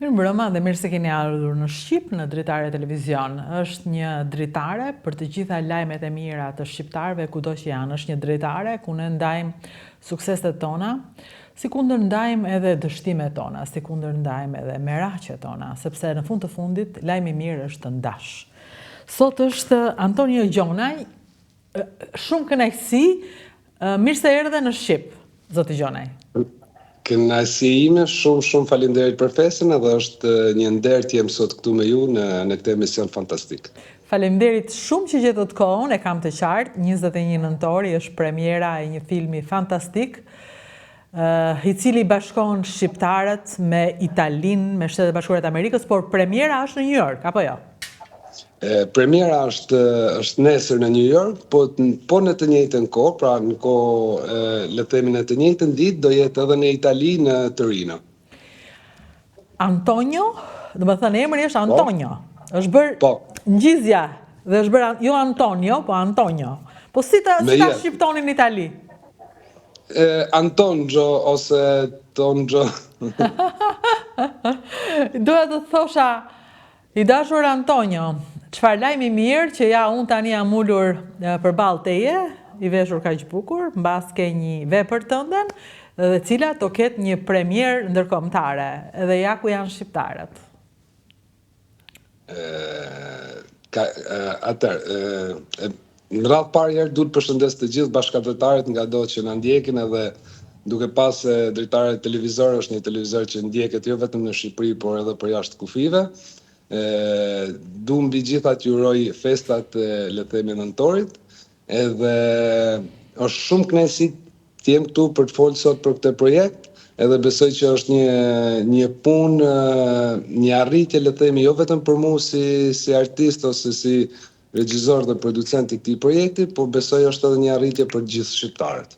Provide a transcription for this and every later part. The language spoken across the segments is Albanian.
Mirëmbrëma dhe mirë se keni ardhur në Shqip në Dritare Televizion. Është një dritare për të gjitha lajmet e mira të shqiptarëve kudo që janë. Është një dritare ku ne ndajmë sukseset tona, si kundër ndajmë edhe dështimet tona, si kundër ndajmë edhe meratjet tona, sepse në fund të fundit lajmi i mirë është të ndash. Sot është Antonio Gjonaj, shumë kënaqësi, mirë se erdhe në Shqip, zoti Gjonaj. Kënaqësia ime, shumë faleminderit për festën, edhe është një nder të jem sot këtu me ju në këtë emision fantastik. Faleminderit shumë që gjetët kohën, e kam të qartë, 21 nëntori është premiera e një filmi fantastik, i cili bashkon shqiptarët me Italinë, me Shtetet e Bashkuara të Amerikës, por premiera është në New York, apo jo? Premiera është nesër në New York, po në të njëjtën kohë, pra në kohë le të themi në të njëjtën ditë do jetë edhe në Itali në Torino. Antonio, do të thënë emri është Antonio. Është bërë ngjizja dhe është bërë jo Antonio, po Antonio. Po si ta shqiptonin në Itali? Antonjo ose Tonjo. Doja të thosha i dashur Antonio, çfarë lajmi mirë që ja unë tani jam ulur përballë teje, i veshur kaq bukur, mbas ke një vepër tënde, dhe cila do ketë një premierë ndërkombëtare, edhe ja ku janë shqiptarët. Në radhë parë herë duhet përshëndes të gjithë bashkëdhëtarët nga do që na ndjekin, edhe duke pas se Dritare Televizor është një televizor që ndjeket jo vetëm në Shqipëri, por edhe për jashtë kufive. Du mbi gjitha t'ju uroj festat le të themi nëntorit, edhe është shumë kënaqësi të jem këtu për të folur sot për këtë projekt, edhe besoj që është një punë, një arritje le të themi jo vetëm për mua si artist ose si regjisor dhe producent i këtij projekti, por besoj është edhe një arritje për gjithë shqiptarët.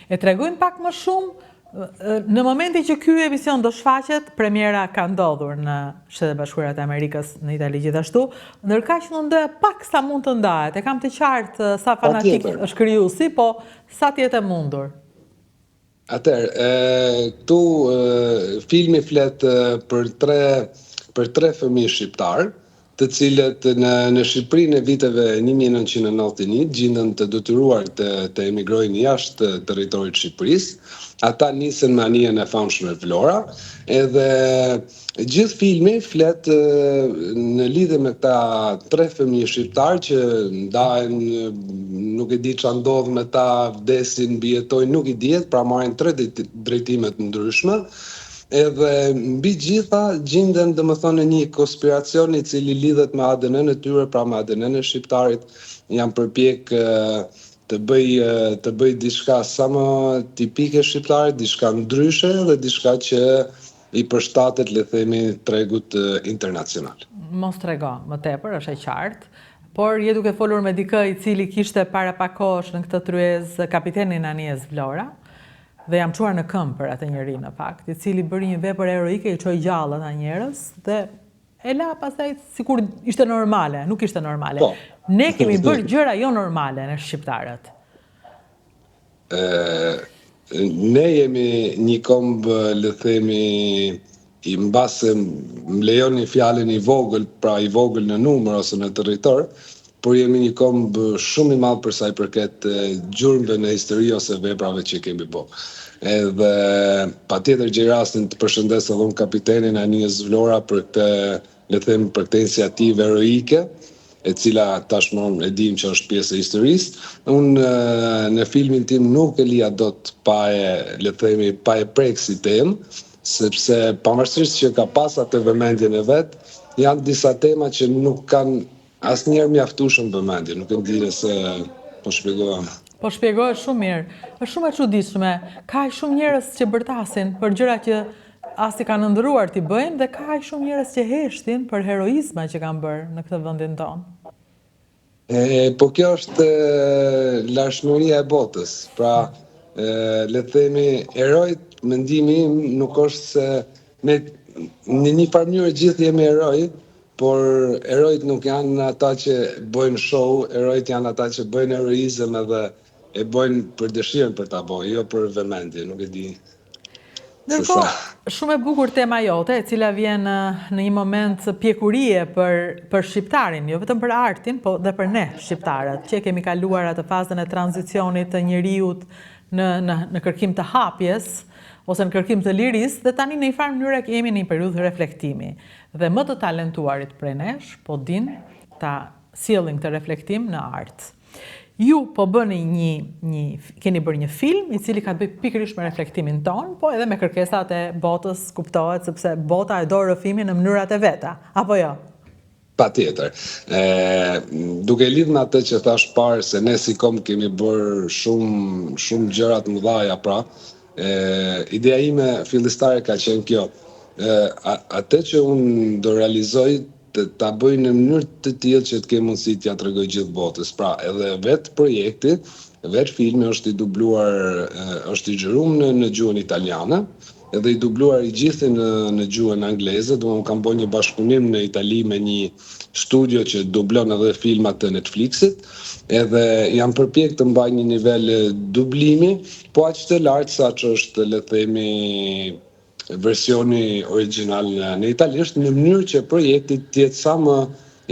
E tregojmë pak më shumë. Në momentin që ky emision do shfaqet, premiera ka ndodhur në Shtetet e Bashkuara të Amerikës, në Itali gjithashtu, ndërkaq që ndoja pak sa mund të ndahet. E kam të qartë sa fanatik është krijuesi, po sa të jetë e mundur. Këtu filmi flet për tre fëmijë shqiptar, të cilët në Shqipërinë e viteve 1991 gjindën të detyruar të emigrojnë jashtë territorit të Shqipërisë. Ata nisën me anijen e famshme Vlora, edhe gjithë filmi flet në lidhje me këta tre fëmijë shqiptar që ndahen, nuk e di çfarë ndodh me ta, vdesin, mbijetojnë, nuk i dihet, pra marrin tre drejtime të ndryshme. Edhe mbi gjitha gjenden domethënë një konspiracion i cili lidhet me ADN-n e tyre, pra me ADN-n e shqiptarit, janë përpjek të bëj diçka sa më tipike shqiptare, diçka ndryshe dhe diçka që i përshtatet le themi tregut internacional. Mos trego më tepër, është e qartë. Por je duke folur me dikë i cili kishte para pak kohësh në këtë tryezë kapitenin Anies Vlora. Dhe jam çuar në këmbë për atë njerëz në fakt, i cili bëri një vepër heroike, i çoi gjallë ata njerëz dhe e la pastaj sikur ishte normale, nuk ishte normale. Ne kemi bërë gjëra jo normale në shqiptarët. Ne jemi një kombë, le themi, i mbase më lejoni fjalën i vogël, pra i vogël në numër ose në territor, por jemi një kombë shumë i madh për sa i përket gjurmëve në histori ose veprave që kemi bërë. Edhe patjetër gjej rastin të përshëndes edhe unë kapitenin Anies Vlora për këtë iniciativë heroike, e cila tashmë e dim që është pjesë e historisë. Unë në filmin tim nuk e lija dot pa e prek si temë, sepse pavarësisht që ka pas atë vëmendjen e vet, janë disa tema që nuk kanë asnjëherë mjaftueshëm vëmendje, nuk e di se po shpjegohem. Po shpjegohet shumë mirë. Është shumë e çuditshme. Ka shumë njerëz që bërtasin për gjëra që as i kanë ëndërruar t'i bëjnë, dhe ka shumë njerëz që heshtin për heroizma që kanë bërë në këtë vendin tonë. Po kjo është lashmëria e botës. Pra, le të themi, herojt, mendimi im nuk është se në një farë mënyrë gjithë jemi heroj, por herojt nuk janë ata që bëjnë show, herojt janë ata që bëjnë heroizëm edhe e bëjnë për dëshirën për ta bërë, jo për vëmendje, nuk e di. Ndërkohë, shumë e bukur tema jote, e cila vjen në një moment pjekurie për shqiptarin, jo vetëm për artin, po dhe për ne shqiptarët, që kemi kaluar atë fazën e tranzicionit të njeriut në kërkim të hapjes, ose në kërkim të liris, dhe tani në një farë mënyrë jemi në një periudhë reflektimi. Dhe më të talentuarit prej nesh, po din ta sjellin këtë reflektim në art. Ju po bëni keni bërë një film i cili ka të bëjë pikërisht me reflektimin ton, po edhe me kërkesat e botës, kuptohet, sepse bota e do rrëfimin në mënyrat e veta, apo jo? Patjetër. Duke lidhur me atë që thash parë se ne si kom kemi bërë shumë gjëra të mëdha, pra, ideja ime fillestare ka qenë kjo. Atë që unë do realizoj ta bëj në mënyrë të tillë që të kem mundësi t'ja tregoj gjithë botës. Pra, edhe vetë projekti, vetë filmi është i dubluar, është i xhiruar në gjuhën italiane, edhe i dubluar i gjithë në gjuhën angleze. Do kam bërë një bashkëpunim në Itali me një studio që dublon edhe filmat të Netflixit, edhe jam përpjek të mbaj një nivel dublimi, po aq të lartë sa që është, le të themi, versioni original në italisht, në mënyrë që projekti të jetë sa më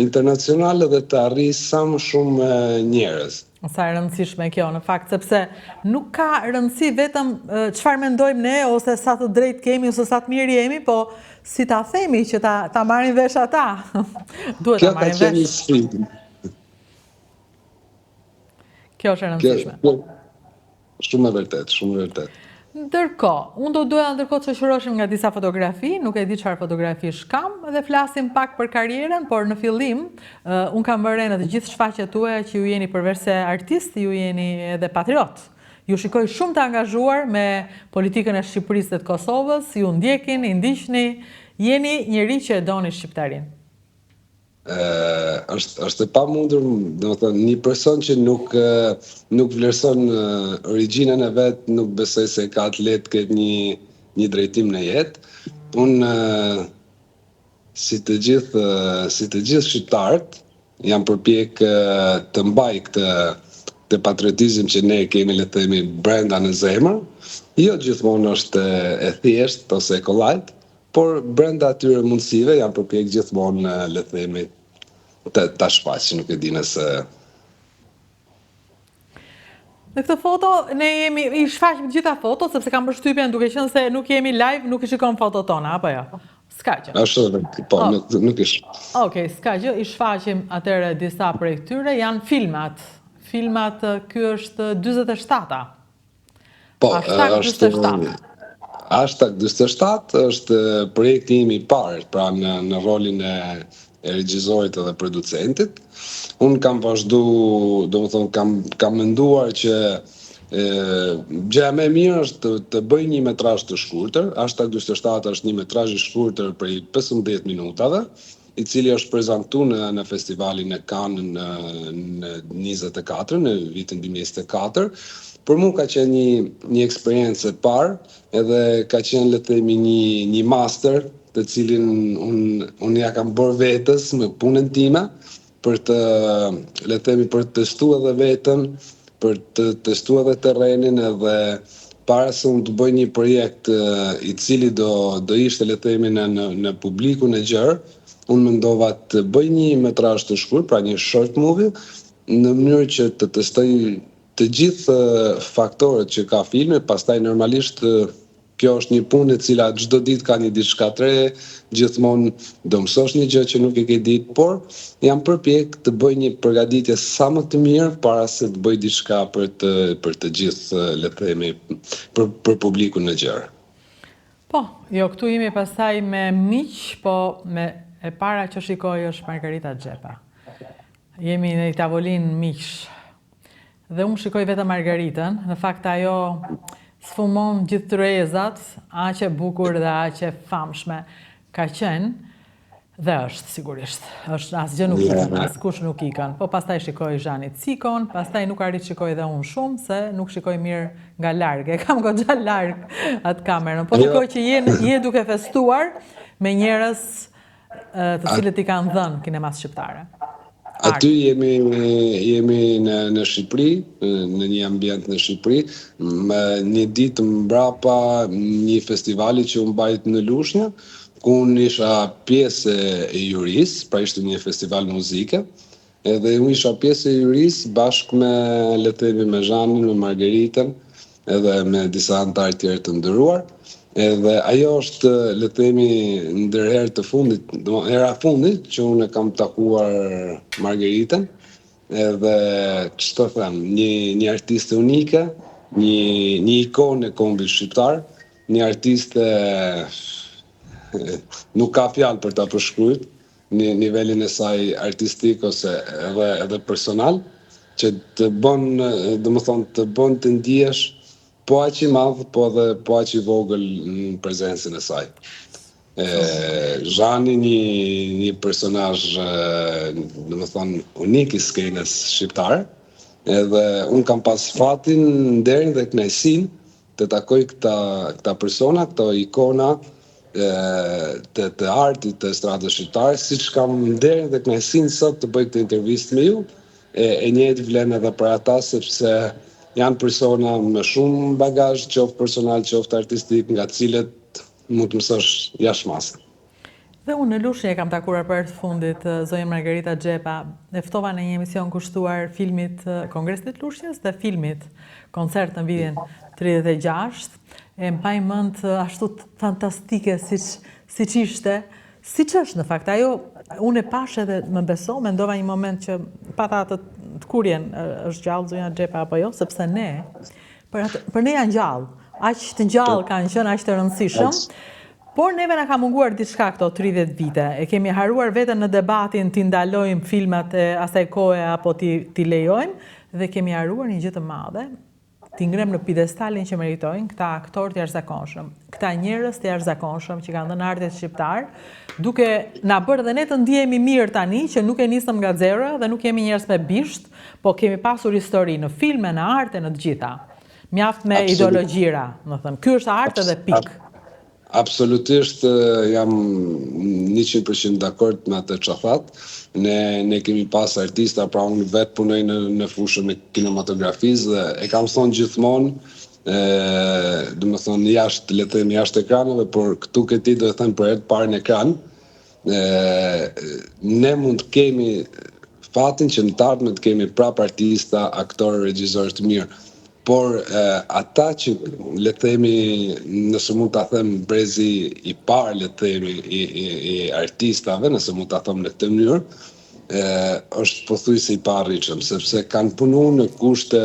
internacional dhe të arrijë sa më shumë njerëz. Sa e rëndësishme kjo, në fakt, sepse nuk ka rëndësi vetëm çfarë mendojmë ne, ose sa të drejtë kemi, ose sa të mirë jemi, po si ta themi që ta marrin vesh ata. Duhet ta marrin vesh. Kjo ka qenë një sfidë. Kjo është e rëndësishme. Shumë e vërtet, shumë e vërtet. Ndërkohë, unë do doja ndërkohë të shoqëroheshim nga disa fotografi, nuk e di çfarë fotografish kam, dhe flasim pak për karrierën, por në fillim, unë kam vënë në të gjithë shfaqjet tuaja që ju jeni përveç se artist, ju jeni edhe patriot. Ju shikoj shumë të angazhuar me politikën e Shqipërisë dhe të Kosovës, ju ndjekin, i ndiqni, jeni njeri që e doni shqiptarin. Është e pamundur, domethënë, një person që nuk vlerëson origjinën e vet, nuk besoj se ka të lehtë këtë një drejtim në jetë. Unë si të gjithë shqiptarët jam përpjek të mbaj këtë patriotizëm që ne kemi, le të themi, brenda në zemër. Jo gjithmonë është e thjeshtë ose e kollajt, por brenda atyre mundësive jam përpjek gjithmonë, le të themi, ta shfaq, që nuk e di nëse. Në këtë foto, ne i shfaqim gjitha foto, sepse kam përshtypjen duke qenë se nuk jemi live, nuk i shikon foto tona, apo jo? S'ka gjë. Po, nuk ish. Okej, s'ka gjë, i shfaqim atëre disa prej këtyre, janë filmat. Filmat, ky është 47-a. Po, #47 është projekti im i parë, pra në rolin e regjisorit edhe producentit. Unë kam vazhdu, domethënë kam menduar që gjëja më e mirë është të bëj një metrazh të shkurtër. #47 është një metrazh i shkurtër prej 15 minutave, i cili është prezantuar në festivalin e Cannes në 24, në vitin 2024. Për mua ka qenë një eksperiencë e parë, edhe ka qenë, le të themi, një master, të cilin unë ja kam bërë vetës me punën time, për të, le të themi, për të testuar edhe veten, për të testuar edhe terrenin, edhe para se unë të bëj një projekt i cili do ishte, le të themi, në publikun e gjerë, unë mendova të bëj një metrazh të shkurt, pra një short movie, në mënyrë që të testoj të gjithë faktorët që ka filmi. Pastaj normalisht kjo është një punë e cila çdo ditë ka një diçka të re, gjithmonë do mësosh një gjë që nuk e ke ditë, por jam përpjek të bëj një përgatitje sa më të mirë para se të bëj diçka për të gjithë, le të themi, për publikun e gjerë. Po, jo, këtu jemi pastaj me miq, po e para që shikoj është Margarita Xhepa. Jemi në një tavolinë miqsh. Dhe unë shikoj vetëm Margaritën, në fakt ajo sfumon gjithë të rezat, aqe bukur dhe aqe famshme ka qenë, dhe është sigurisht, është asgjë nuk ikën, askush nuk ikën, po pastaj shikoj Zhanit Cikon, pastaj nuk arrit shikoj dhe unë shumë, se nuk shikoj mirë nga largë, kam goxha largë atë kamerën, po shikoj që je duke festuar me njerëz të cilët i kanë dhënë kinemas shqiptare. Aty jemi në Shqipëri, në një ambient në Shqipëri, më një ditë mbrapa një festivali që u mbajt në Lushnjë, ku unë isha pjesë e jurisë, pra ishte një festival muzike, edhe unë isha pjesë e jurisë bashkë me, le të themi, me Zhanin, me Margeritën, edhe me disa antarë tjerë të nderuar. Edhe ajo është, le të themi, ndër herë të fundit, hera fundit që unë kam takuar Margeritën, edhe ç'të them, një artiste unike, një ikonë e kombit shqiptar, një artiste nuk ka fjalë për ta përshkruajtur nivelin e saj artistik ose edhe personal, që të bën, domethënë të bën të ndihesh po aq i madh, po edhe po aq i vogël në prezencën e saj. Zhani një personazh domethënë unik i skenës shqiptare, edhe unë kam pas fatin, nderin dhe kënaqësinë të takoj këta persona, këto ikona të artit të stradës shqiptare, siç kam nderin dhe kënaqësinë sot të bëj këtë intervistë me ju, e njëjtë vlen edhe për ata, sepse janë persona me shumë bagazh, qoftë personal, qoftë artistik, nga të cilët mund të mësosh jashtëmasë. Dhe unë në Lushnjë e kam takuar për herë të fundit zonjën Margarita Xhepa. E ftova në një emision kushtuar filmit Kongresit Lushnjës dhe filmit Koncert në vitin 36. E mbaj mend ashtu fantastike siç ishte, siç është në fakt. Ajo unë e pash edhe më beso, mendova një moment që pata të kurjen është gjallë zonja Xhepa apo jo, sepse ne për ne janë gjallë. Aq të gjallë kanë qenë, aq të rëndësishëm. Por neve na ka munguar diçka këto 30 vite. E kemi haruar veten në debatin t'i ndalojmë filmat e asaj kohe apo t'i lejojmë dhe kemi haruar një gjë të madhe, t'i ngrem në piedestalin që meritojnë këta aktorë të jashtëzakonshëm, këta njerëz të jashtëzakonshëm që kanë dhënë artit shqiptar, duke na bërë dhe ne të ndihemi mirë tani që nuk e nisëm nga zero dhe nuk jemi njerëz me bisht, po kemi pasur histori në filme, në arte, në të gjitha. Mjaft me ideologjira, do thënë. Ky është art edhe pikë. Absolutisht jam 100% dakord me atë që thatë. Ne kemi pas artista, pra unë vetë punoj në fushën e kinematografisë dhe e kam thonë gjithmonë, domethënë jashtë, le të themi jashtë ekraneve, por këtu këti do të them për herë të parë në ekran, ne mund të kemi fatin që në të ardhmen të kemi prap artista, aktorë, regjizorë të mirë. Por ata që, le të themi, nëse mund ta them brezi i parë, le të themi, i artistave, nëse mund ta them në këtë mënyrë, është pothuajse i paarritshëm, sepse kanë punuar në kushte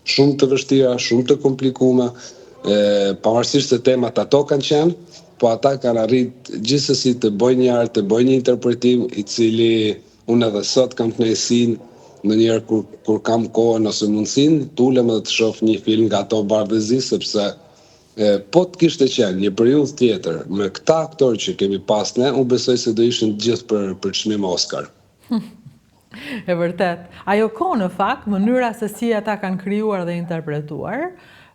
shumë të vështira, shumë të komplikuara, pavarësisht se temat ato kanë qenë, po ata kanë arritë gjithsesi të bëjnë një art, të bëjnë një interpretim i cili unë edhe sot kam kënaqësinë ndonjëherë kur kam kohën ose mundësinë, tulem edhe të shoh një film nga ato bardhëzi, sepse po të kishte qenë një periudhë tjetër me këta aktorë që kemi pas ne, unë besoj se do ishin të gjithë për çmim Oscar. E vërtet. Ajo kohë në fakt, mënyra se si ata kanë krijuar dhe interpretuar,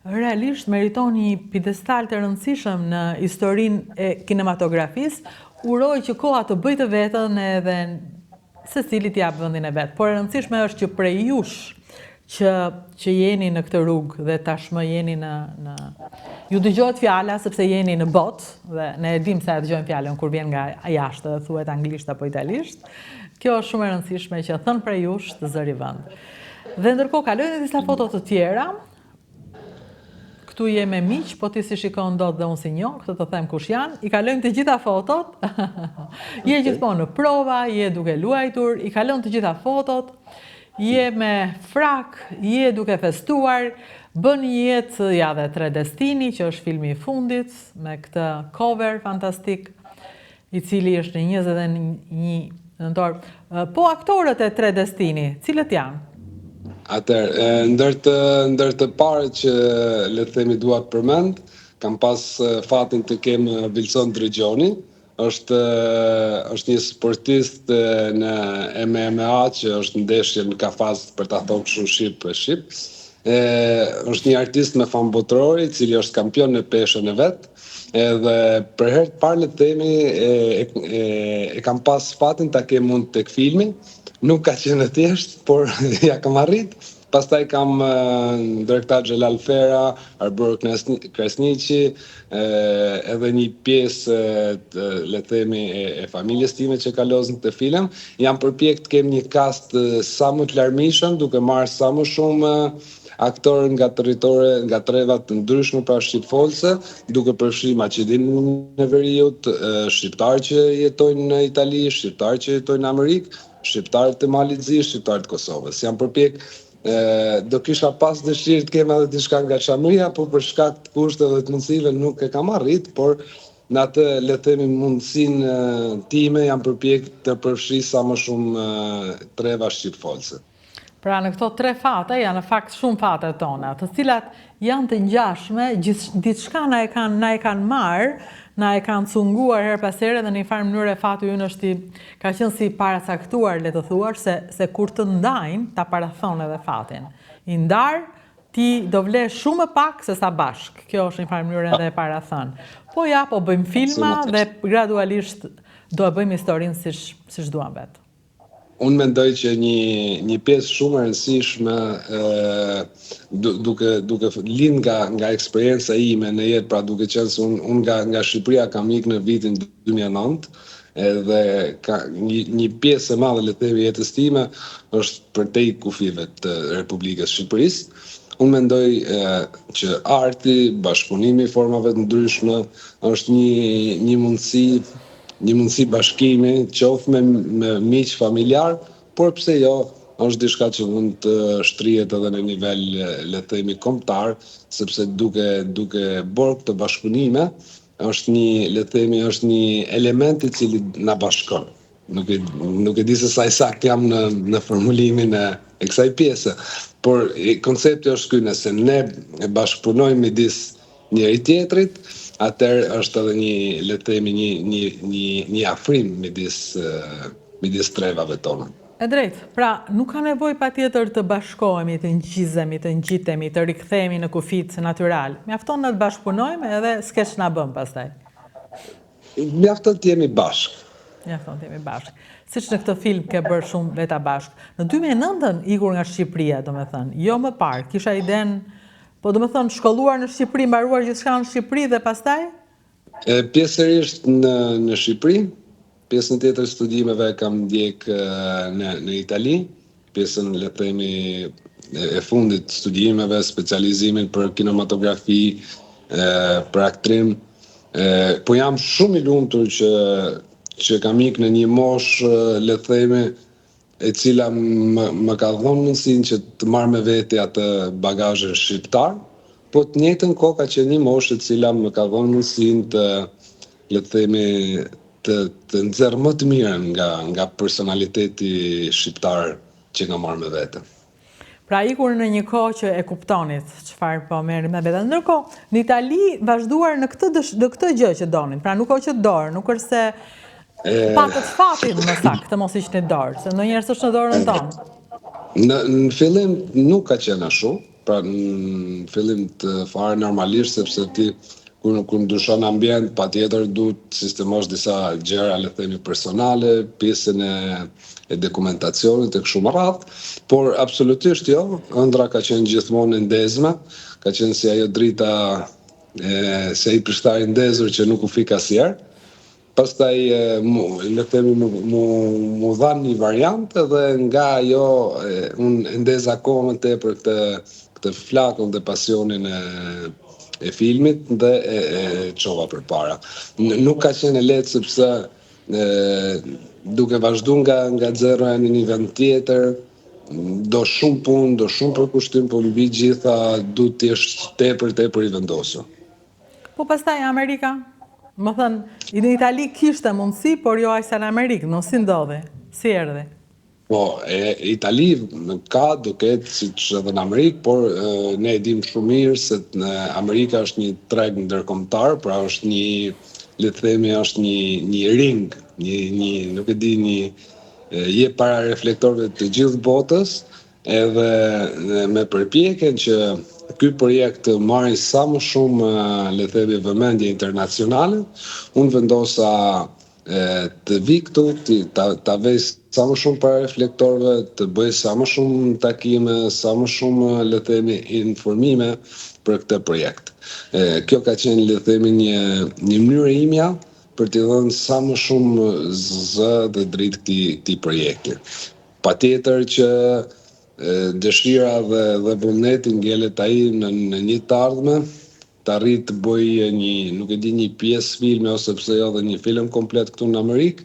realisht meriton një piedestal të rëndësishëm në historinë e kinematografisë. Uroj që koha të bëjë të vetën edhe secili t'i jap vendin e vet. Por e rëndësishme është që prej jush që jeni në këtë rrugë dhe tashmë jeni në ju dëgjohet fjala sepse jeni në botë dhe ne e dim se e dëgjojmë fjalën kur vjen nga jashtë dhe thuhet anglisht apo italisht. Kjo është shumë e rëndësishme që thënë prej jush të zëri vend. Dhe ndërkohë kalojnë disa foto të tjera. Këtu je me miq, po ti si shikon dot dhe unë si njoh, këtë të them kush janë. I kalojmë të gjitha fotot. Je gjithmonë në prova, je duke luajtur, i kalon të gjitha fotot. Je me frak, je duke festuar, bën një jetë ja dhe 3 destini, që është filmi i fundit, me këtë cover fantastik, i cili është në 21 nëntor. Po aktorët e 3 destini, cilët janë? Atëherë, ndër të parë që le të themi dua të përmend, kam pas fatin të kem Vilson Drejgjoni, është një sportist në MMA që është ndeshje në kafaz për ta thonë kështu shqip. është një artist me famë botërore, i cili është kampion në peshën e vet. Edhe për herë të parë le të themi e kam pas fatin ta kem mund tek filmi. Nuk ka qenë e thjeshtë, por ja kam arrit. Pastaj kam ndërktar Xhelal Fera, Arbor Krasniqi, edhe një pjesë le të themi e familjes time që ka lozën këtë film. Jam përpjek të kem një cast sa më të larmishëm, duke marrë sa më shumë aktorë nga territore, nga treva të ndryshme pra shqipfolse, duke përfshirë Maqedoninë e Veriut, shqiptarë që jetojnë në Itali, shqiptarë që jetojnë në Amerikë, shqiptarët të Malizit, shqiptarët të Kosovës. Jam përpjek do kisha pas dëshirë të kem edhe diçka nga Çamëria, por për shkak të kushteve dhe të mundësive nuk e kam arrit, por në atë le të themi mundësinë time jam përpjek të përfshi sa më shumë treva shqipfolse. Pra në këto 3 fate janë në fakt shumë fate tona, të cilat janë të ngjashme, diçka na e kanë marrë, na e kanë cunguar her pas here dhe në një farë mënyrë fati ynë ka qenë si paracaktuar, le të thuash, se kur të ndajnë, ta parathon edhe fatin. I ndarë, ti do vlesh shumë më pak se sa bashk. Kjo është një farë mënyrë edhe e parathon. Po ja, po bëjmë filma dhe gradualisht do e bëjmë historinë siç duam vetë. Unë mendoj që një pjesë shumë e rëndësishme duke lind nga eksperienca ime në jetë, pra duke qenë se unë nga Shqipëria kam ikë në vitin 2009, edhe një pjesë e madhe le të themi jetës time është përtej kufive të Republikës Shqipërisë. Unë mendoj që arti, bashkëpunimi i formave të ndryshme është një mundësi bashkimi, qoftë me miq familjar, por pse jo, është diçka që mund të shtrihet edhe në nivel le të themi kombëtar, sepse duke bërë këtë bashkëpunime, është një element i cili na bashkon. Nuk e di se sa i sakt jam në formulimin e kësaj pjese, por koncepti është ky, nëse ne bashkëpunojmë midis njëri tjetrit, atëherë është edhe një afrim midis trevave tona. E drejtë, pra nuk ka nevojë patjetër të bashkohemi, të ngjizemi, të ngjitemi, të rikthehemi në kufit natyral. Mjafton të bashkëpunojmë edhe s'ke ç'na bëm pastaj. Mjafton të jemi bashkë. Mjafton të jemi bashkë. Siç në këtë film ke bërë shumë veta bashkë. Në 2009 ikur nga Shqipëria, domethënë, jo më parë, kisha idenë, po domethënë shkolluar në Shqipëri, mbaruar gjithçka në Shqipëri dhe pastaj? Pjesërisht në Shqipëri, pjesën tjetër studimeve kam ndjek në Itali, pjesën le të themi e fundit studimeve, specializimin për kinematografi, për aktrim. Po jam shumë i lumtur që kam ikë në një moshë, le të themi, e cila më ka dhënë mundësinë që të marr me vete atë bagazhin shqiptar, po të njëjtën kohë ka qenë një moshë e cila më ka dhënë mundësinë të, le të themi, të nxjerr më të mirën nga personaliteti shqiptar që nga marr me vete. Pra ikur në një kohë që e kuptonit çfarë po merri me vete. Ndërkohë, në Itali vazhduar në këtë gjë që donin. Pra nuk është që dorë, nuk është se patët fatin më saktë të mos ishte dorë, se ndonjëherë është në dorën tonë. Në fillim nuk ka qenë ashtu, pra në fillim të fare normalisht, sepse ti kur ndryshon ambient, patjetër duhet sistemosh disa gjëra le të themi personale, pjesën e dokumentacionit e kështu me radhë, por absolutisht jo, ëndra ka qenë gjithmonë e ndezme, ka qenë si ajo drita se i prishtari ndezur që nuk u fik asnjëherë. Pastaj le të themi mu dhan një variant dhe nga ajo unë ndez akoma më tepër këtë flakun dhe pasionin e filmit dhe e çova përpara. Nuk ka qenë lehtë sepse duke vazhdu nga zeroja në një vend tjetër, do shumë punë, do shumë përkushtim, po mbi gjitha duhet të jesh tepër i vendosur. Po pastaj Amerika? Më thënë, në Itali kishte mundësi, por jo aq sa në Amerikë, no si ndodhi? Si erdhi? Po, Itali ka duket siç edhe në Amerikë, por ne e dim shumë mirë se në Amerika është një treg ndërkombëtar, pra është një, le të themi, është një ring, nuk e di, je para reflektorëve të gjithë botës, edhe me përpjekjen që ky projekt marri sa më shumë, le të themi, vëmendje internacionale, unë vendosa të vi këtu, ta vej sa më shumë para reflektorëve, të bëj sa më shumë takime, sa më shumë, le të themi, informime për këtë projekt. Kjo ka qenë, le të themi, një mënyrë imja për t'i dhënë sa më shumë zë dhe dritë këtij projekti. Patjetër që dëshira dhe vullneti ngjelet ai në një të ardhme, të arrit të bëj nuk e di, një pjesë filme ose pse jo dhe një film komplet këtu në Amerikë,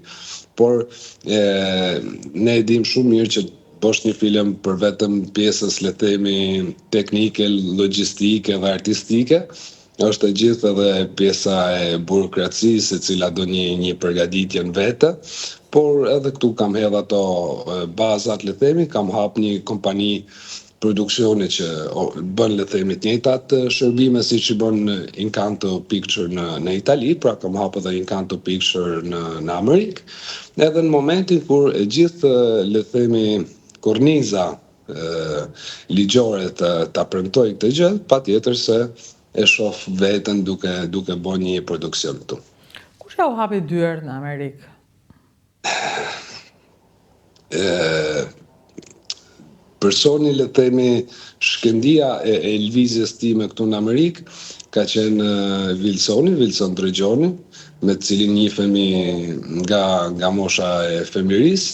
por ne e dim shumë mirë që bësh një film për vetëm pjesës, le të themi, teknike, logjistike dhe artistike, është e gjithë edhe pjesa e burokracisë, e cila do një përgatitje në vete, por edhe këtu kam hedh ato bazat, le të themi, kam hap një kompani produksioni që bën, le të themi, të njëjtat shërbime siç i bën Incanto Picture në Itali, pra kam hap edhe Incanto Picture në Amerikë. Edhe në momentin kur e gjithë, le të themi, korniza ligjore ta premtoj këtë gjë, patjetër se e shoh veten duke bën një produksion këtu. Kush ja u hapi dyert në Amerikë? Personi, le të themi, shkëndia e lëvizjes time këtu në Amerikë ka qenë Wilson Drejgjoni, me të cilin njihemi nga mosha e fëmirisë,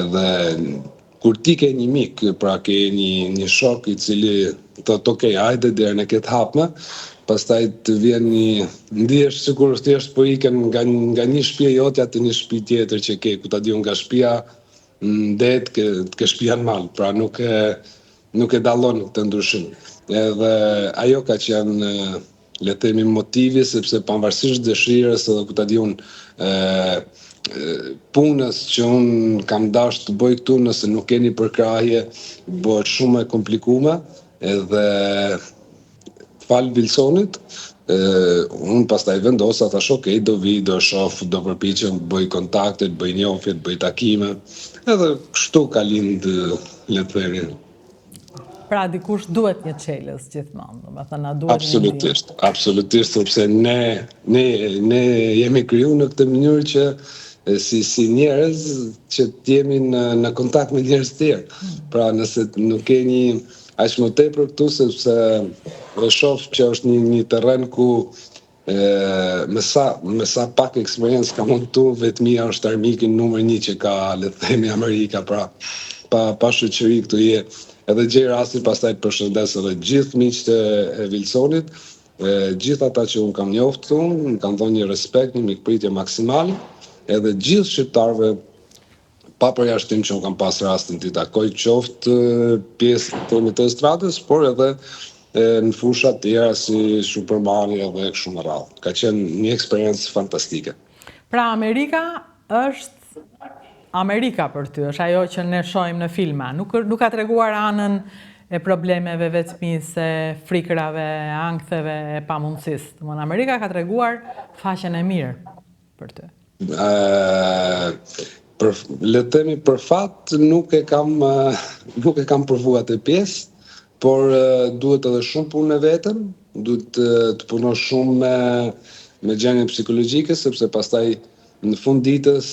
edhe kur ti ke një mik, pra ke një shok i cili thot, ok, hajde deri në këtë hapme, pastaj të vjen ndihesh sikur thjesht po ikën nga një shtëpi e jotja te një shtëpi tjetër që ke, ku ta diun, nga shtëpia det ke shtëpia në mal, pra nuk e dallon këtë ndryshim. Edhe ajo ka qenë, le të themi, motivi, sepse pavarësisht dëshirës edhe ku ta diun punës që unë kam dashur të bëj këtu, nëse nuk keni përkrahje, bëhet shumë e komplikuar, edhe fal Wilsonit, unë pastaj vendosa, thash, ok, do vi, do shoh, do përpiqem të bëj kontakte, të bëj njohje, të bëj takime, edhe kështu ka lind, le të themi. Pra dikush duhet një çelës gjithmonë, domethënë na duhet absolutisht, sepse ne jemi krijuar në këtë mënyrë që si njerëz që të jemi në kontakt me njerëz të tjerë. Pra nëse nuk ke një aq më tepër këtu, sepse e shoh që është një terren ku me sa pak eksperiencë kam unë këtu, vetmia është armiki numër 1 që ka, le të themi, Amerika, pra pa shoqëri këtu je. Edhe gjej rastin pastaj përshëndes edhe gjithë miqtë e Wilsonit, gjithë ata që unë kam njohur këtu, më kanë dhënë një respekt, një mikpritje maksimale, edhe gjithë shqiptarëve, pa përjashtim që unë kam pas rastin t'i takoj, qoftë pjesë të stradës, por edhe në fusha të tjera si Supermani edhe kështu me radhë. Ka qenë një eksperiencë fantastike. Pra Amerika është Amerika për ty, është ajo që ne shohim në filma. Nuk ka treguar anën e problemeve vetëmise, frikrave, anktheve, e pamundësisë. Domthonë Amerika ka treguar faqen e mirë për ty. Le të themi, për fat nuk e kam provuar atë pjesë, por duhet edhe shumë punë në vetëm, duhet të punosh shumë me gjendjen psikologjike, sepse pastaj në fund ditës,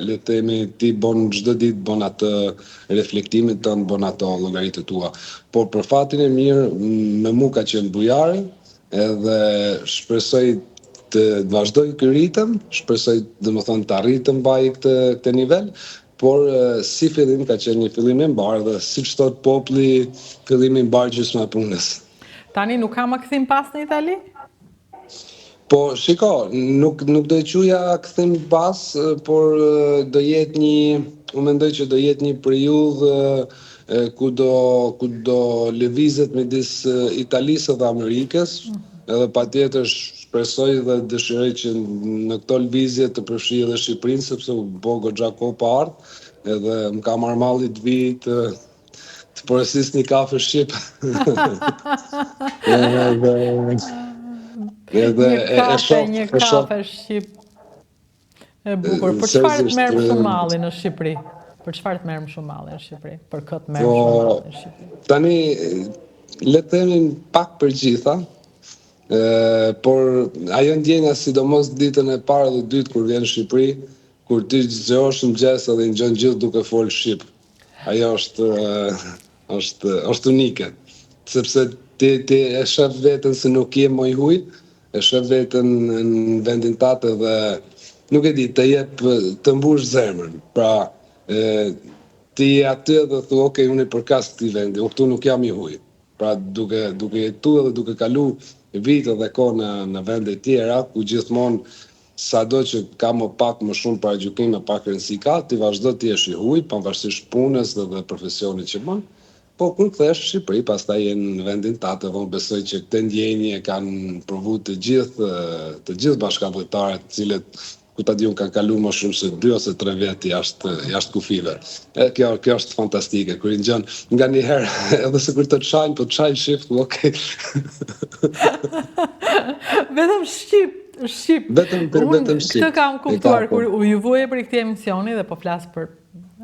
le të themi, ti bon çdo ditë bon atë reflektimin tënd, bon ato llogaritë tua. Por për fatin e mirë, me mua ka qenë bujare, edhe shpresoj të vazhdoj ky ritëm, shpresoj domethënë të arrit të mbaj këtë nivel, por si fillim ka qenë një fillim i mbar, dhe siç thot populli, fillimi i mbar gjysma e punës. Tani nuk ka më kthim pas në Itali? Po, shiko, nuk do e quja kthim pas, por do jetë unë mendoj që do jetë një periudhë ku do lëvizet midis Italisë dhe Amerikës, edhe patjetër shpresoj dhe dëshiroj që në këto lëvizje të përfshi edhe Shqipërinë, sepse u bë goxha kohë pa ardhur, edhe më ka marrë malli të vi të porosis një kafe shqip. Një kafe shqip e bukur. Për çfarë të merr shumë malli në Shqipëri? për çfarë të merrem shumë mallë në Shqipëri? Për këtë merrem shumë mallë në Shqipëri. Tani, le të themi pak për gjitha, por ajo ndjenja sidomos ditën e parë dhe dytë kur vjen në Shqipëri, kur ti zgjohesh në mëngjes edhe ngjon gjithë duke folë shqip. Ajo është unike, sepse ti e shef veten se nuk je më i huj, e shef veten në vendin tatë dhe nuk e di, të mbush zemrën. Pra, ti je aty dhe thu, ok, unë i përkas këtij vendi, unë këtu nuk jam i huj. Pra, duke jetu edhe duke kalu vite dhe kohë në vende tjera, ku gjithmonë sado që ka më pak më shumë paragjykime, pak rëndësi ka, ti vazhdo ti jesh i huj, pavarësisht punës dhe profesionit që bën. Po kur kthehesh në Shqipëri, pastaj je në vendin tatë, dhe unë besoj që këtë ndjenjë e kanë provu të gjithë bashkëpunëtarët, të cilët ku ta di unë kanë kalu më shumë se 2 ose 3 vjet jashtë kufive. Kjo është fantastike, kur i ngjon nganjëherë edhe se kur të çajnë, po të çajnë shift, okay. Vetëm shqip. Vetëm shqip. Këtë kam kuptuar kur u juvoje për këtë emisioni dhe po flas për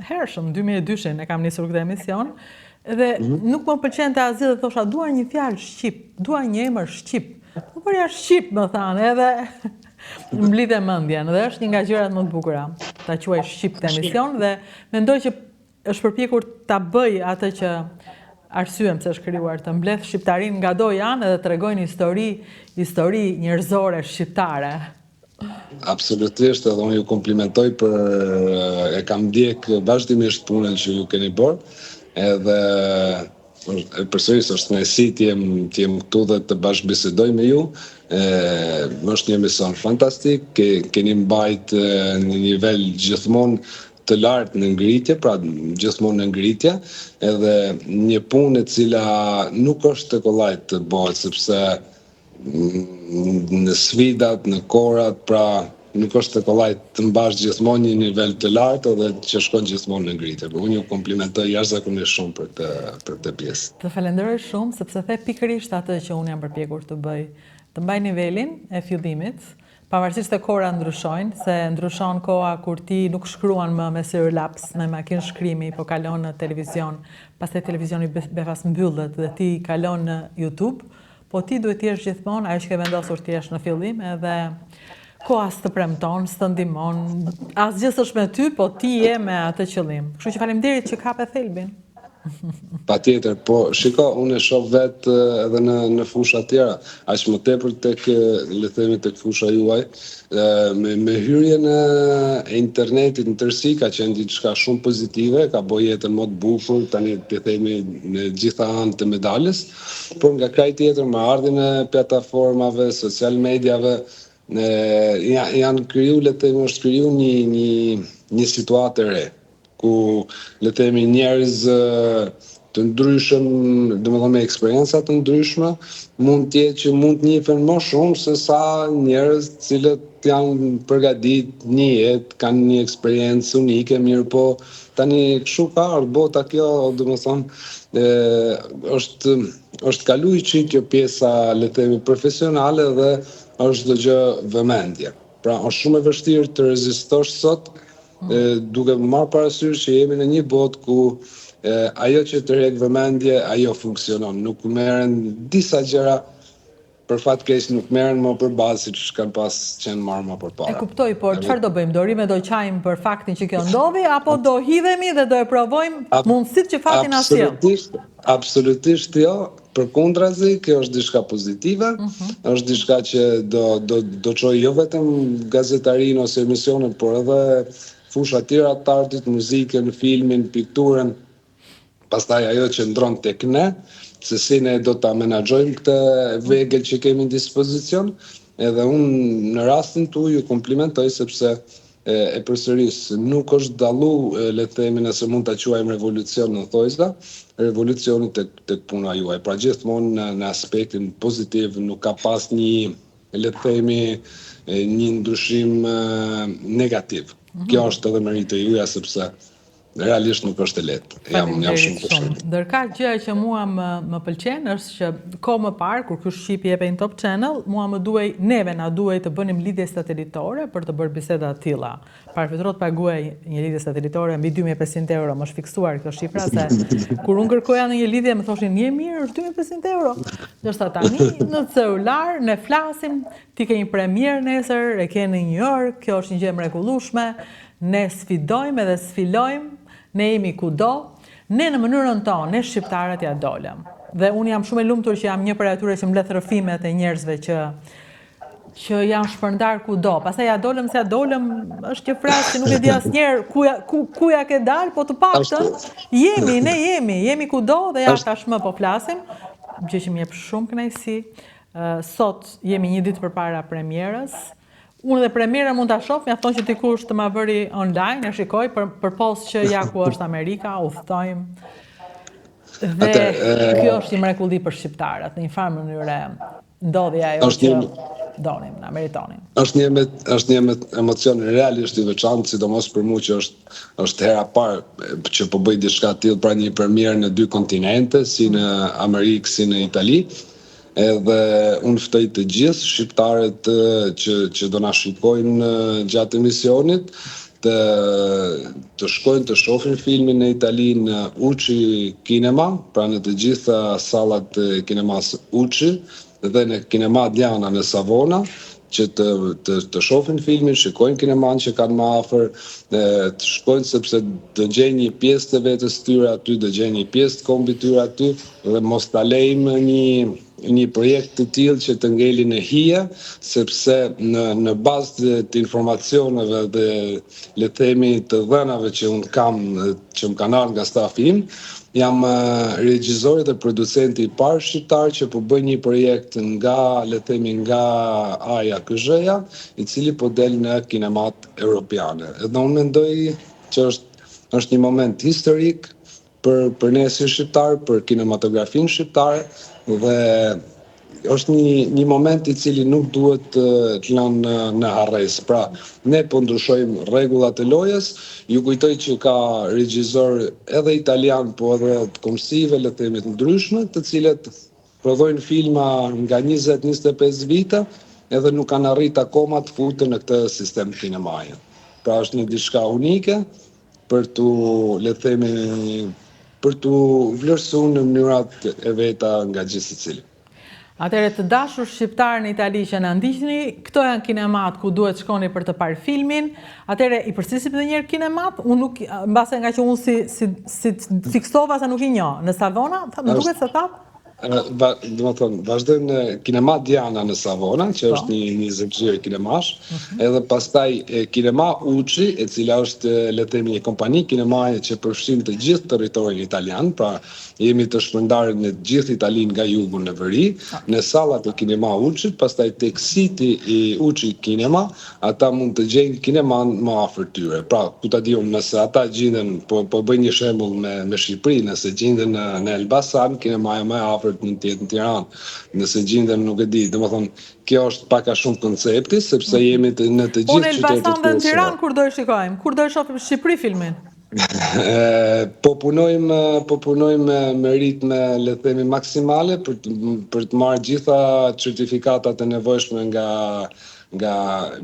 hershëm 2002-shin e kam nisur këtë emision. Dhe nuk më pëlqente asgjë dhe thosha dua një fjalë shqip, dua një emër shqip. Po ja shqip më thanë edhe mblidhe mendjen dhe është një nga gjërat më të bukura ta quaj shqip këtë emision dhe mendoj që është përpjekur ta bëj atë që arsyen pse është krijuar, të mbledh shqiptarin nga do janë edhe tregojnë histori njerëzore shqiptare. Absolutisht, edhe unë ju komplimentoj për e kam ndjek vazhdimisht punën që ju keni bërë. Edhe përsëris është kënaqësi të jem këtu dhe të bashkëbisedoj me ju. Është një emision fantastik, keni mbajt një nivel gjithmonë të lartë në ngritje, pra gjithmonë në ngritje, edhe një punë e cila nuk është të kollaj të bëhet, sepse në sfidat, në korat, pra nuk është të kollaj të mbash gjithmonë një nivel të lartë dhe që shkon gjithmonë në ngritje. Unë ju komplimentoj jashtëzakonisht shumë për këtë pjesë. Të falenderoj shumë sepse the pikërisht atë që unë jam përpjekur të bëj, të mbaj nivelin e fillimit, pavarësisht se kora ndryshojnë, se ndryshon koha kur ti nuk shkruan më me serialaps, me makinë shkrimi, po kalon në televizion, pastaj televizioni befas mbyllet dhe ti kalon në YouTube, po ti duhet të jesh gjithmonë ajo që ke vendosur të jesh në fillim, edhe koha s'të premton, s'të ndihmon, asgjë s'është me ty, po ti je me atë qëllim. Kështu që faleminderit që kape thelbin. Patjetër, po shiko, unë e shoh vetë edhe në fusha tjera, aq më tepër tek le të themi tek fusha juaj, me hyrjen e internetit në tërësi ka qenë diçka shumë pozitive, ka bërë jetën më të bukur, tani të themi në gjitha anët të medaljes, por nga kraj tjetër me ardhin e plataformave, social mediave, janë kriju, le të themi, është kriju një situatë e re, ku le të themi njerëz të ndryshëm, domethënë me eksperjenca të ndryshme, mund të jetë që mund të njihen më shumë se sa njerëz të cilët janë përgatitur një jetë, kanë një eksperiencë unike, mirë po tani kështu ka ardhur bota kjo, domethënë është kaluar kjo pjesa, le të themi, profesionale dhe është çdo gjë vëmendje. Pra është shumë e vështirë të rezistosh sot duke marrë parasysh që jemi në një botë ku ajo që të rrek vëmendje, ajo funksionon. Nuk merren disa gjëra për fat keq, nuk merren më përballë siç kanë pas qenë marrë më përpara. E kuptoj, por çfarë do bëjmë? Do rrimë do qajmë për faktin që kjo ndodhi apo do hidhemi dhe do e provojmë mundësitë që fati na sjell? Absolutisht jo. Përkundrazi, kjo është diçka pozitive, është diçka që do çojë jo vetëm gazetarinë ose emisionet, por edhe fusha tjera të artit, muzikën, filmin, pikturën, pastaj ajo që ndron tek ne, se si ne do ta menaxhojmë këtë vegël që kemi në dispozicion, edhe unë në rastin tu ju komplimentoj sepse e përsëris, nuk është dallu, le të themi, nëse mund ta quajmë revolucion në thojza, revolucioni tek puna juaj. Pra gjithmonë në aspektin pozitiv nuk ka pas një, le të themi, një ndryshim negativ. Kjo është edhe merite juaja sepse realisht nuk është e lehtë. Jam shumë shumë. Ndërka gjëja që mua më pëlqen është që kohë më parë, kur ky shqip jepej në Top Channel, mua neve na duhej të bënim lidhje satelitore për të bërë biseda të tilla. Parafitro të paguaj një lidhje satelitore mbi 2500 euro, më është fiksuar kjo shifra se kur unë kërkoja në një lidhje më thoshin një mirë është 2500 euro. Ndërsa tani në celular ne flasim, ti ke një premier nesër, e ke në New York, kjo është një gjë e mrekullueshme, ne sfidojmë edhe sfilojmë. Ne jemi kudo, ne në mënyrën tonë, ne shqiptarët ja dolëm. Dhe unë jam shumë e lumtur që jam një për atyre që mbledh rrëfimet e njerëzve që janë shpërndar kudo. Pastaj ja dolëm se ja dolëm, është një frazë që nuk e di asnjëherë ku ja ke dalë, po të paktën ne jemi kudo dhe ja tashmë po flasim, gjë që më jep shumë kënaqësi. Sot jemi një ditë përpara premierës. Unë dhe premierën mund ta shoh, mjafton që dikush të ma bëri online, e shikoj përpos që ja ku është Amerika, udhtojmë. Dhe kjo është një mrekulli për shqiptarët, në një farë mënyrë ndodhi ajo që donim, na meritonin. Është një emocion realisht i veçantë, sidomos për mua që është hera parë që po bëj diçka të tillë, pra një premierë në 2 kontinente, si në Amerikë, si në Itali. Edhe unë ftoj të gjithë shqiptarët që do na shikojnë gjatë emisionit të shkojnë të shohin filmin në Itali në Uçi Kinema, pra në të gjitha sallat e kinemas Uçi dhe në kinema Diana në Savona, që të shohin filmin, shikojnë kineman që kanë më afër, të shkojnë sepse do gjejnë një pjesë të vetes tyre aty, do gjejnë një pjesë të kombit tyre aty dhe mos ta lejmë një projekt të tillë që të ngeli në hije, sepse në bazë të informacioneve dhe le të themi të dhënave që unë kam, që më kanë ardhur nga stafi im, jam regjizori dhe producenti i parë shqiptar që po bëj një projekt nga A-ja KZ-ja, i cili po del në kinemat europiane. Edhe unë mendoj që është një moment historik për ne si shqiptar, për kinematografin shqiptare, dhe është një moment i cili nuk duhet të lënë në harres. Pra, ne po ndryshojmë rregullat e lojës, ju kujtoj që ka regjizor edhe italian, po edhe të komsive, le të themi të ndryshme, të cilët prodhojnë filma nga 20-25 vite, edhe nuk kanë arrit akoma të futen në këtë sistem kinemaje. Pra është një diçka unike për të vlerësuar në mënyrat e veta nga gjithë secili. Atëherë të dashur shqiptarë në Itali që na ndiqni, këto janë kinemat ku duhet shkoni për të parë filmin. Atëherë i përsisim edhe një herë kinemat, unë nuk mbase nga që unë si fiksova se nuk i njoh. Në Savona, më duket se thatë? Vazhdojmë në kinema Diana në Savona, që është një zëvëzhirë kinemash, edhe pastaj kinema Uçi, e cila është, le të themi, një kompani kinemaje që përfshin të gjithë territorin italian, pra jemi të shpërndarë në gjithë Italinë nga jugu në veri, në sallat e kinema Uçi, pastaj tek siti i Uçi Kinema, ata mund të gjejnë kineman më afër tyre. Pra, ku ta diun, nëse ata gjenden, po bëj një shembull me Shqipëri, nëse gjenden në Elbasan, kinemaja më afër mund të jetë në Tiranë, nëse gjenden nuk e di, domethënë kjo është pak a shumë koncepti, sepse jemi në të gjithë qytetet. Unë Elbasan dhe në Tiranë kur do e shikojmë? Kur do e shohim Shqipëri filmin? Po punojmë me ritme, le të themi, maksimale për të marrë gjitha certifikatat e nevojshme nga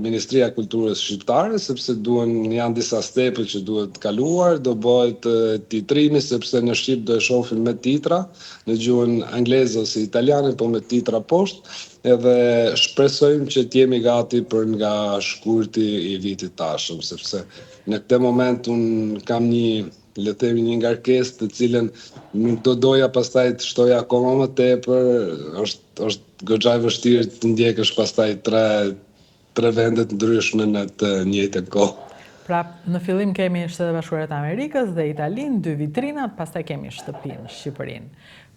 Ministria e Kulturës Shqiptare, sepse janë disa stepe që duhet kaluar, do bëhet titrimi, sepse në Shqip do e shohim me titra, në gjuhën angleze ose italiane, po me titra poshtë, edhe shpresojmë që t'jemi gati për nga shkurti i vitit tashëm, sepse në këtë moment unë kam le të themi, një ngarkesë të cilën nuk do doja pastaj të shtoja akoma më tepër, është goxha e vështirë të ndjekësh pastaj tre vendet ndryshme në të njëjtën kohë. Pra, në fillim kemi Shtetet Bashkuara të Amerikës dhe Italinë, 2 vitrinat, pastaj kemi shtëpinë, Shqipërinë.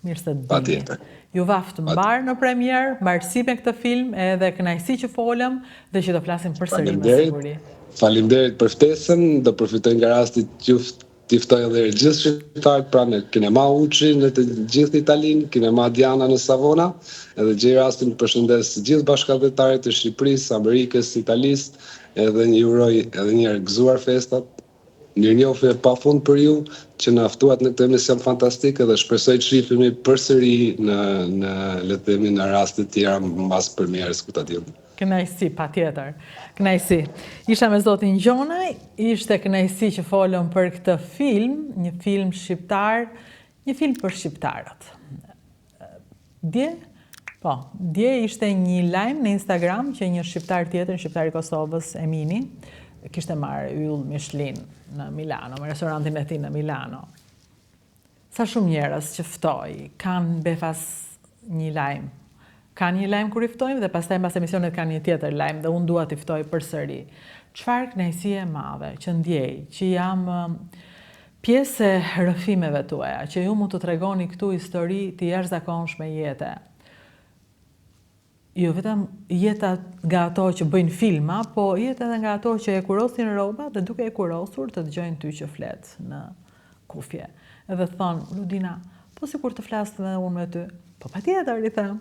Mirë se dini. Ju vaftë mbar në premier, mbarësi me këtë film, edhe kënaqësi që folëm dhe që do flasim përsëri me siguri. Faleminderit për ftesën, do përfitoj nga rasti t'i ftoj edhe gjithë shqiptarët, pra në kinema Uçi në të gjithë Italinë, kinema Diana në Savona, edhe gjej rastin përshëndes gjithë bashkëdhetarët e Shqipërisë, Amerikës, Italisë, edhe një uroj edhe një herë gëzuar festat. Mirënjohje pafund për ju që na ftuat në këtë emision fantastik dhe shpresoj të shihemi përsëri në le të themi në raste të tjera mbas premierës ku ta diun. Kënaqësi, patjetër. Kënaqësi. Isha me zotin Gjonaj, ishte kënaqësi që folëm për këtë film, një film shqiptar, një film për shqiptarët. Dje ishte një lajm në Instagram që një shqiptar tjetër, një shqiptar i Kosovës, Emini, kishte marrë yll Michelin në Milano, në restorantin e tij në Milano. Sa shumë njerëz që ftoi, kanë befas një lajm. Kanë një lajm kur i ftojmë dhe pastaj mbas emisionit kanë një tjetër lajm dhe unë dua t'i ftoj përsëri. Çfarë kënaqësie e madhe që ndjej, që jam pjesë e rrëfimeve tuaja, që ju mund të tregoni këtu histori të jashtëzakonshme jete. Jo vetëm jeta nga ato që bëjnë filma, po jetë edhe nga ato që e kurosin rroba dhe duke e kurosur të dëgjojnë ty që flet në kufje. Edhe thonë, Ludina, po sikur të flas edhe unë me ty. Po patjetër, i them.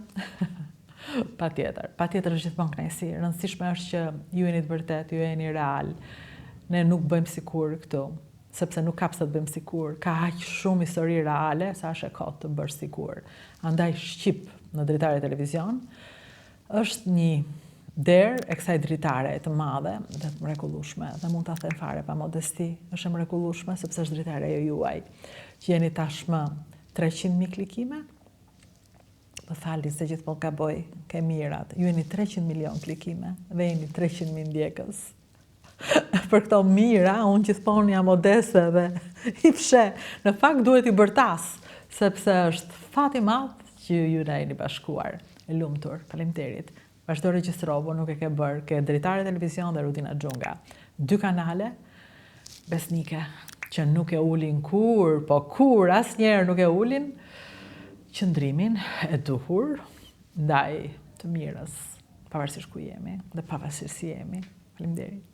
Patjetër është gjithmonë kënaqësi. Rëndësishme është që ju jeni të vërtet, ju jeni real. Ne nuk bëjmë sikur këtu, sepse nuk ka pse të bëjmë sikur. Ka aq shumë histori reale sa është e kot të bësh sikur. Andaj Shqip në Dritare Televizion është një derë e kësaj dritare të madhe dhe të mrekullueshme, dhe mund ta them fare pa modesti, është e mrekullueshme sepse është dritare e juaj, që jeni tashmë 300.000 klikime. Më falni se gjithmonë gaboj, ke mirat. Ju jeni 300 milion klikime dhe jeni 300.000 ndjekës. Për këto mira, unë gjithmonë jam modeste dhe i fshe. Në fakt duhet i bërtas, sepse është fat i madh që ju na jeni bashkuar. E lumtur, faleminderit. Vazhdo regjistrovo, nuk e ke bërë, ke Dritare Televizion dhe Rutina Xhunga. 2 kanale besnike që nuk e ulin kur asnjëherë nuk e ulin qëndrimin e duhur ndaj të mirës, pavarësisht ku jemi dhe pavarësisht si jemi. Faleminderit.